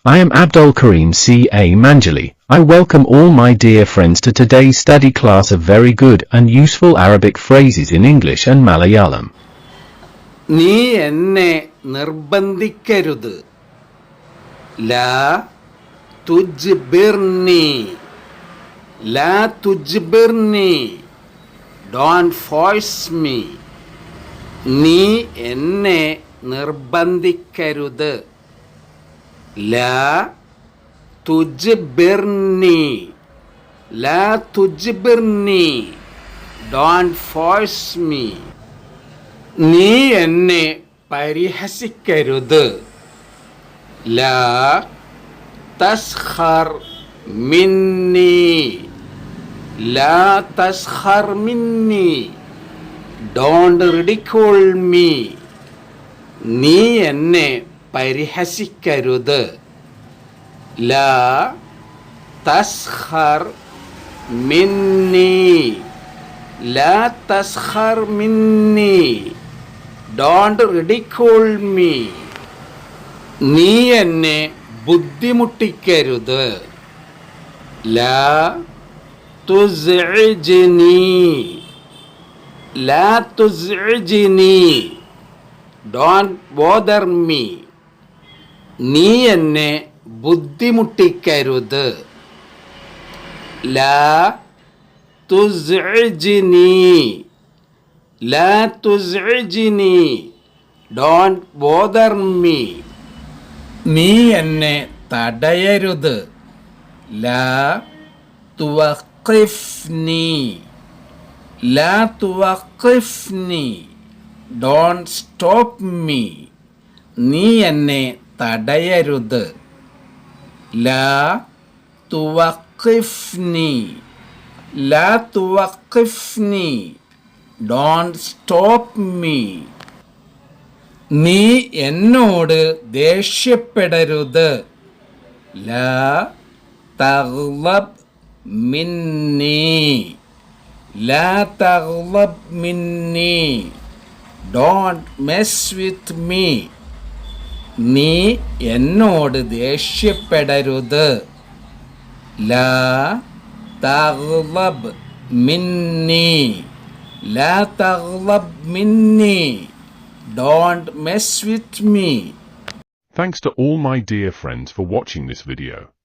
I am Abdul Karim C.A. Manjali. I welcome all my dear friends to today's study class of very good and useful Arabic phrases in English and Malayalam. നീ എന്നെ നിർബന്ധിക്കരുത്. ലാ തുജ്ബിർനി. ലാ തുജ്ബിർനി. Don't force me. നീ എന്നെ നിർബന്ധിക്കരുത്. ലാ തുജ്ബിർനി. ലാ തുജ്ബിർനി. Don't force me. നീ എന്നെ പരിഹസിക്കരുത്. ലാ തസ്ഖർ മിന്നി. ലാ തസ്ഖർ മിന്നി. Don't ridicule me. നീ എന്നെ പരിഹസിക്കരുത്. ലാ തസ്ഖർ മിന്നി. ലാ തസ്ഖർ മിന്നി. Don't ridicule me. നീ എന്നെ ബുദ്ധിമുട്ടിക്കരുത്. ലാ തുസ്ഇജ്നി. ലാ തുസ്ഇജ്നി. Don't bother me. നീ എന്നെ ബുദ്ധിമുട്ടിക്കരുത്. ലാ തുസ്ഇജ്നി. ലാ തുസ്ഇജ്നി. Don't bother me. നീ എന്നെ തടയരുത്. ലാ തുവഖിഫ്നി. ലാ തുവഖിഫ്നി. Don't stop me. നീ എന്നെ തടയരുത്. ലാ തുവഖിഫ്നി. ലാ തുവഖിഫ്നി. Don't stop me. നീ എന്നോട് ദേഷ്യപ്പെടരുത്. ലാ തഗ്ളബ് മിന്നി. ലാ തഗ്ളബ് മിന്നി. Don't mess with me. നീ എന്നോട് ദേഷ്യപ്പെടരുത്. ലാ തഗ്ളബ് മിന്നി. ലാ തഗ്ളബ് മിന്നി. Don't mess with me. Thanks to all my dear friends for watching this video.